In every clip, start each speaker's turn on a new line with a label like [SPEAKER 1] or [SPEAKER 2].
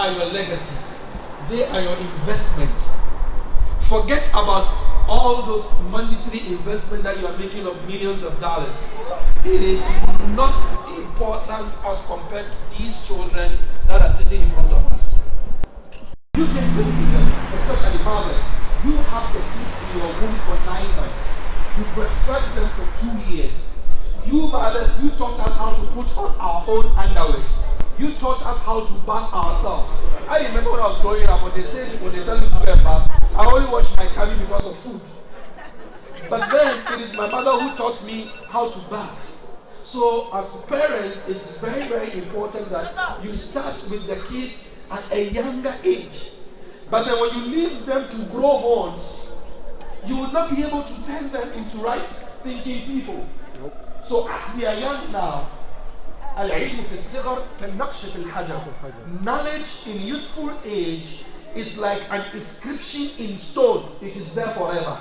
[SPEAKER 1] are your legacy. They are your investment. Forget about all those monetary investment that you are making of millions of dollars. It is not important as compared to these children that are sitting in front of us. You can live with them, especially mothers. You have the kids in your womb for 9 months. You breastfed them for 2 years. You mothers, you taught us how to put on our own underwears. You taught us how to bath ourselves. I remember when I was growing up, when they tell you to go and bath, I only wash my tummy because of food. But then it is my mother who taught me how to bath. So as parents, it's very, very important that you start with the kids at a younger age. But then when you leave them to grow horns, you will not be able to turn them into right thinking people. So as they are young now, knowledge in youthful age is like an inscription in stone. It is there forever.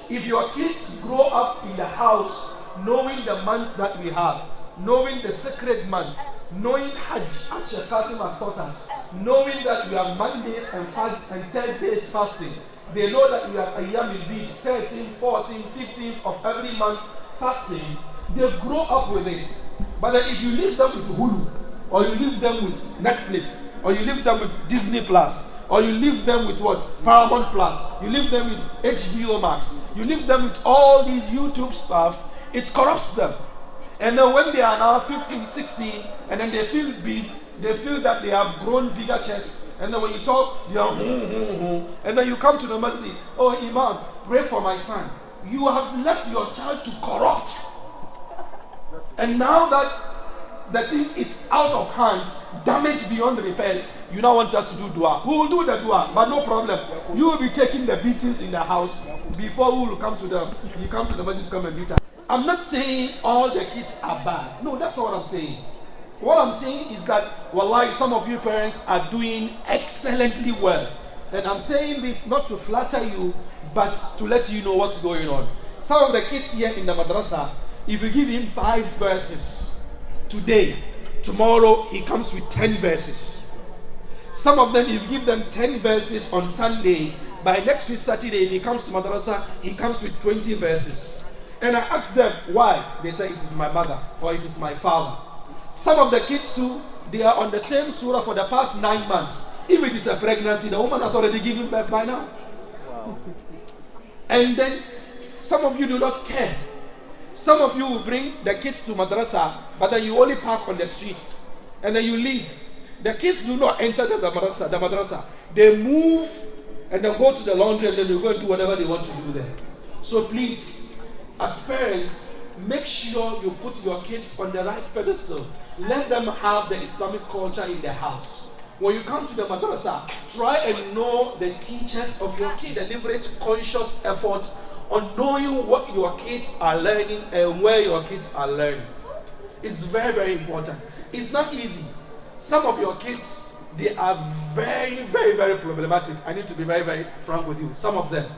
[SPEAKER 1] If your kids grow up in the house knowing the months that we have, knowing the sacred months, knowing Hajj as Sheikh Qasim has taught us, knowing that we have Mondays and Thursdays fasting, they know that we have Ayyam al-Bid, 13th, 14th, 15th of every month fasting. They grow up with it. But then if you leave them with Hulu, or you leave them with Netflix, or you leave them with Disney Plus, or you leave them with what? Paramount Plus, you leave them with HBO Max, you leave them with all these YouTube stuff, it corrupts them. And then when they are now 15, 16, and then they feel big, they feel that they have grown bigger chests, and then when you talk, they are and then you come to the masjid, oh Imam, pray for my son. You have left your child to corrupt. And now that the thing is out of hands, damaged beyond repairs, you now want us to do dua. We will do the dua, but no problem. You will be taking the beatings in the house before we will come to them. You come to the masjid to come and beat us. I'm not saying all the kids are bad. No, that's not what I'm saying. What I'm saying is that, wallahi, some of you parents are doing excellently well. And I'm saying this not to flatter you, but to let you know what's going on. Some of the kids here in the madrasa, if you give him 5 verses today, tomorrow he comes with 10 verses. Some of them, if you give them 10 verses on Sunday, by next week Saturday, if he comes to madrasa, he comes with 20 verses. And I ask them why. They say it is my mother or it is my father. Some of the kids too, they are on the same surah for the past 9 months. If it is a pregnancy, the woman has already given birth by now. Wow. And then some of you do not care. Some of you will bring the kids to madrasa, but then you only park on the streets, and then you leave. The kids do not enter the madrasa. They move and then go to the laundry, and then they go and do whatever they want to do there. So please, as parents, make sure you put your kids on the right pedestal. Let them have the Islamic culture in their house. When you come to the madrasa, try and know the teachers of your kid. Deliberate, conscious effort on knowing what your kids are learning and where your kids are learning. It's very, very important. It's not easy. Some of your kids, they are very, very, very problematic. I need to be very, very frank with you. Some of them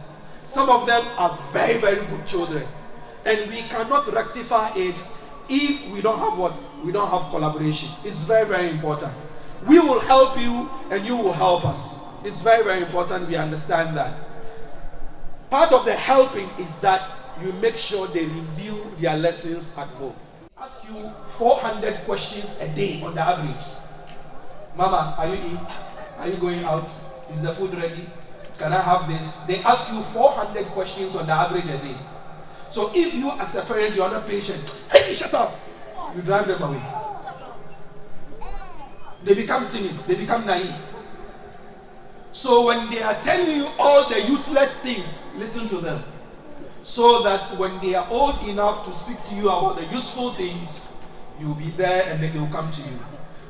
[SPEAKER 1] are very, very good children. And we cannot rectify it if we don't have what? We don't have collaboration. It's very, very important. We will help you and you will help us. It's very, very important we understand that. Part of the helping is that you make sure they review their lessons at home. Ask you 400 questions a day on the average. Mama, are you in? Are you going out? Is the food ready? Can I have this? They ask you 400 questions on the average a day. So if you as a parent, you are not patient, hey, shut up, you drive them away. They become timid, they become naive. So when they are telling you all the useless things, listen to them. So that when they are old enough to speak to you about the useful things, you'll be there and then they'll come to you.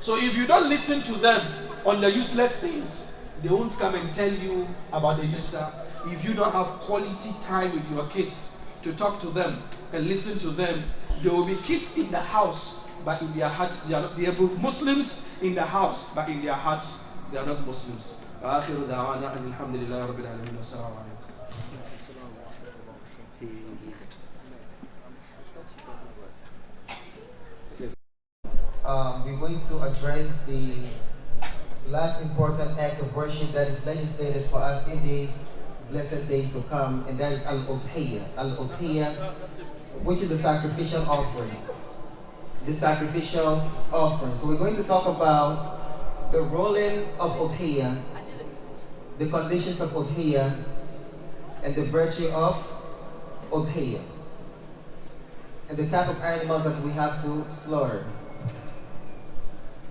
[SPEAKER 1] So if you don't listen to them on the useless things, they won't come and tell you about the useful. If you don't have quality time with your kids to talk to them and listen to them, there will be kids in the house, but in their hearts they are not. They are Muslims in the house, but in their hearts they are not Muslims. وآخر دعوانا أن الحمد لله رب العالمين والسلام عليكم.
[SPEAKER 2] We're going to address the last important act of worship that is legislated for us in these blessed days to come, and that is Al-Udhiyah. Al-Udhiyah, which is a sacrificial offering. The sacrificial offering. So we're going to talk about the rolling of Udhiyah, the conditions of Udhiyah, and the virtue of Udhiyah, and the type of animals that we have to slaughter.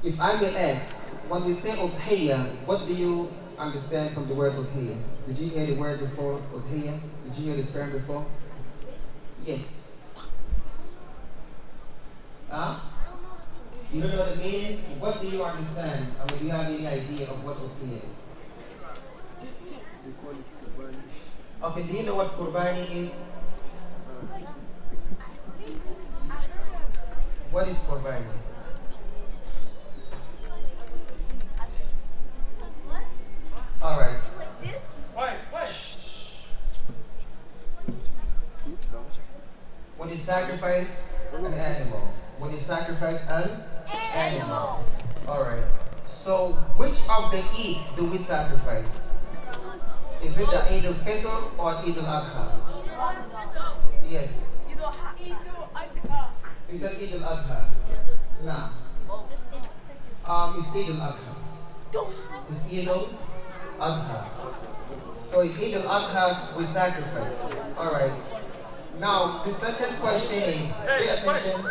[SPEAKER 2] If I may ask, when we say Udhiyah, what do you understand from the word Udhiyah? Did you hear the word before, Udhiyah? Did you hear the term before? Yes. Huh? You don't know the meaning? What do you understand? I mean, do you have any idea of what Udhiyah is? Okay, do you know what Qurbani is? What is Qurbani? Alright. When you sacrifice an animal. When you sacrifice an animal. Alright. So, which of the Eid do we sacrifice? Is it the Eid al-Fitr or Eid al-Adha? Yes. Is that Eid al-Adha? No. It's Eid al-Adha. It's Eid al-Adha. So in Eid al-Adha, we sacrifice. Alright. Now, the second question is, pay attention.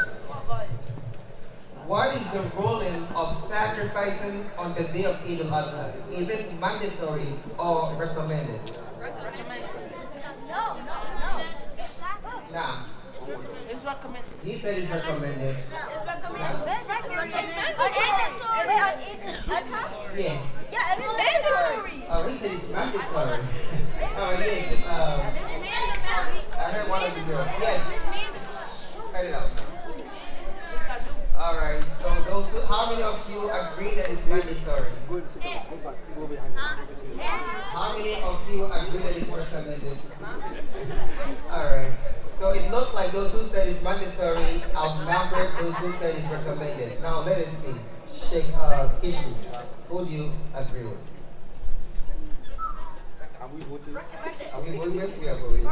[SPEAKER 2] What is the ruling of sacrificing on the day of Eid al-Adha? Is it mandatory or recommended?
[SPEAKER 3] Recommended.
[SPEAKER 4] No.
[SPEAKER 2] Nah.
[SPEAKER 3] It's recommended.
[SPEAKER 2] He said it's recommended.
[SPEAKER 4] It's recommended.
[SPEAKER 2] Yeah.
[SPEAKER 4] Yeah, it's mandatory.
[SPEAKER 2] Oh, he said it's mandatory. Oh, yes. I heard one of the girls. Yes. Cut it out. Alright, so how many of you agree that it's mandatory? How many of you agree that it's recommended? Alright, so it looked like those who said it's mandatory outnumbered those who said it's recommended. Now let us see. Sheikh Kishki, who do you agree with? Are we voting? Yes, we are voting.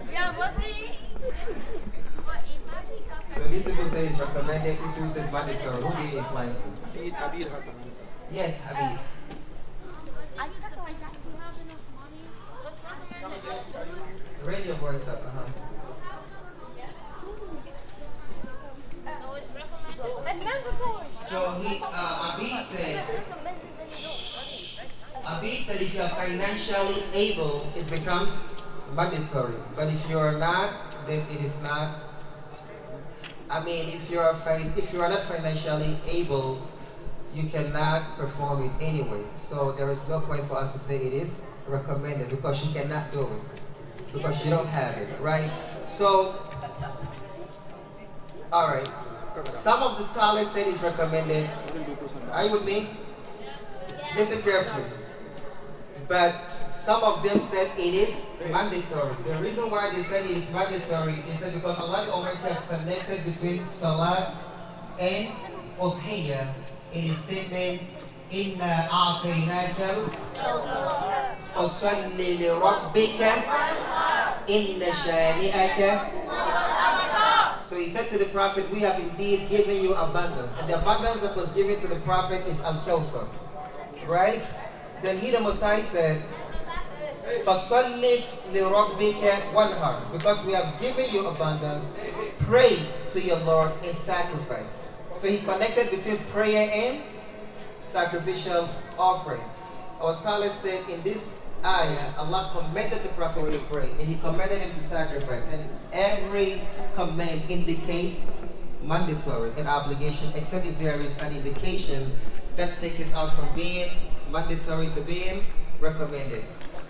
[SPEAKER 4] We are voting.
[SPEAKER 2] So these people say it's recommended, these people say it's mandatory. Who do you incline to?
[SPEAKER 5] Habib has an answer.
[SPEAKER 2] Yes, Habib. Raise your voice up. So Habib said if you are financially able, it becomes mandatory. But if you are not, then it is not. I mean, if you are not financially able, you cannot perform it anyway. So there is no point for us to say it is recommended because you cannot do it because you don't have it, right? So, all right. Some of the scholars say it's recommended. Are you with me? Listen carefully. But some of them said it is mandatory. The reason why they said it is mandatory is that because Allah the Almighty has connected between Salat and Udhiyah in His statement, Inna a'tainaka fasalli li rabbika inna shani'aka. So he said to the Prophet, we have indeed given you abundance. And the abundance that was given to the Prophet is Al-Kawthar. Right? Then he, the Messiah, said, فَصَلِّ لِرَبِّكَ وَانْهَرْ. Because we have given you abundance, pray to your Lord in sacrifice. So he connected between prayer and sacrificial offering. Our scholars said in this ayah, Allah commanded the Prophet to pray and He commanded him to sacrifice. And every command indicates mandatory and obligation, except if there is an indication that takes us out from being mandatory to being recommended.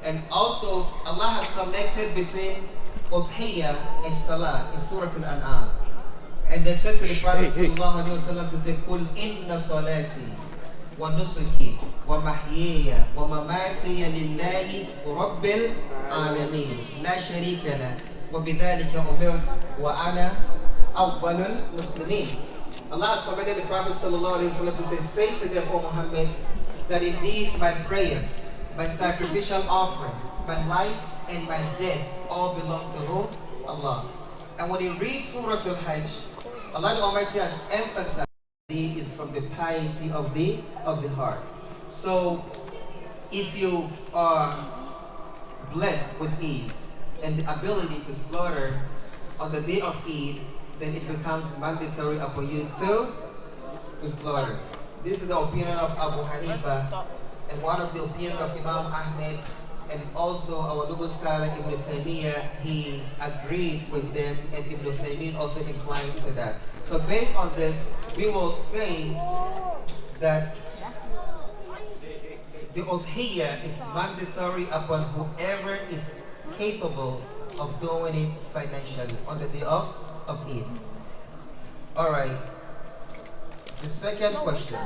[SPEAKER 2] And also, Allah has connected between Udhiyah and Salah in Surah Al-An'am. And they said to the Prophet sallallahu alaihi wasallam to say, "Qul inna salati wa nusuki wa mahyaya wa mamati lillahi rabbil alamin la sharika la wa bidhalika umirtu wa ana awwalul muslimin." Allah has commanded the Prophet sallallahu alaihi wasallam to say to them, "O Muhammad, that indeed my prayer, my sacrificial offering, my life and my death all belong to who? Allah. And when you read Surah Al-Hajj, Allah the Almighty has emphasized it is from the piety of the heart. So if you are blessed with ease and the ability to slaughter on the day of Eid, then it becomes mandatory upon you to slaughter. This is the opinion of Abu Hanifa and one of the opinion of Imam Ahmed, and also our noble scholar Ibn Taymiyyah. He agreed with them, and Ibn Taymiyyah also inclined to that. So based on this, we will say that the udhiyah is mandatory upon whoever is capable of doing it financially on the day of Eid. Alright. The second question.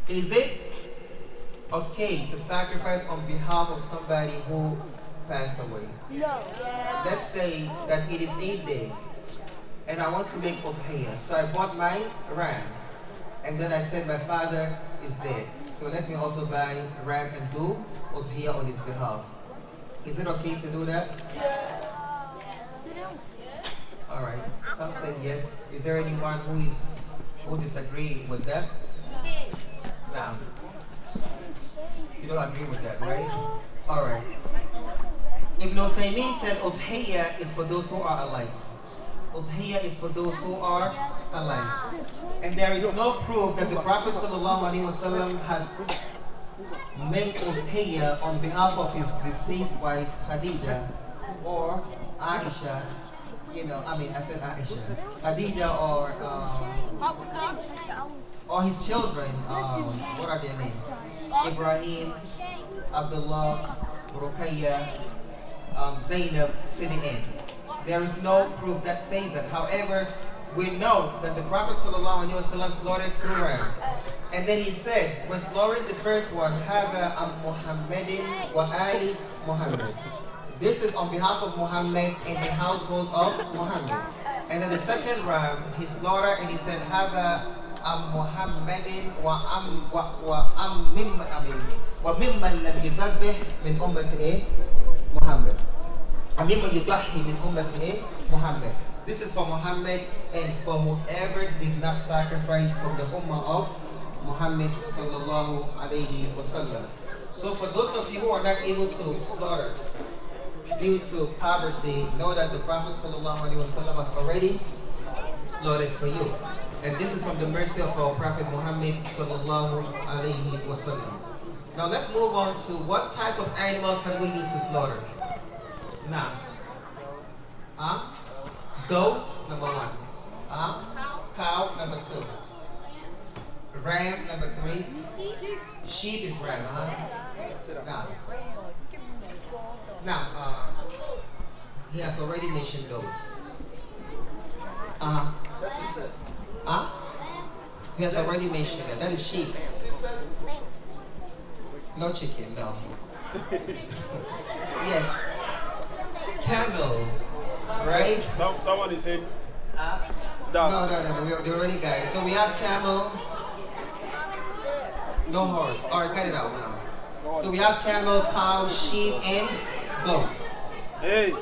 [SPEAKER 2] Is it okay to sacrifice on behalf of somebody who passed away?
[SPEAKER 4] No.
[SPEAKER 2] Let's say that it is Eid day and I want to make udhiyah. So I bought my ram and then I said my father is dead. So let me also buy ram and do udhiyah on his behalf. Is it okay to do that? Alright. Some said yes. Is there anyone who disagree with that? No. You don't agree with that, right? Alright. Ibn Uthaymeen said udhiyah is for those who are alive. Udhiyah is for those who are alive. And there is no proof that the Prophet ﷺ has made udhiyah on behalf of his deceased wife Khadija or Aisha. I said Aisha. Khadija or his children. What are their names? Ibrahim, Abdullah, Ruqayya, Zainab, to the end. There is no proof that says that. However, we know that the Prophet ﷺ slaughtered 2 rams. And then he said, when slaughtering the first one, Hada am Muhammadin wa Ali Muhammad. This is on behalf of Muhammad and the household of Muhammad. And then the second ram, he slaughtered and he said, Hada am Muhammadin wa mimman lam yudhabbih min ummati Muhammad. Mimman yudahi min ummati Muhammad. This is for Muhammad and for whoever did not sacrifice from the ummah of Muhammad sallallahu alayhi wasallam. So for those of you who are not able to slaughter due to poverty, know that the Prophet sallallahu alayhi wasallam has already slaughtered for you. And this is from the mercy of our Prophet Muhammad sallallahu alayhi wasallam. Now let's move on to what type of animal can we use to slaughter? Now, goat, number 1. Cow, number 2. Ram, number 3. Sheep is ram, Now, he has already mentioned goat. He has already mentioned that. That is sheep. No chicken, no. Yes. Camel, right?
[SPEAKER 5] Someone is saying.
[SPEAKER 2] No, we already got it. So we have camel, no horse. Alright, cut it out now. So we have camel, cow, sheep, and goat.
[SPEAKER 5] Hey.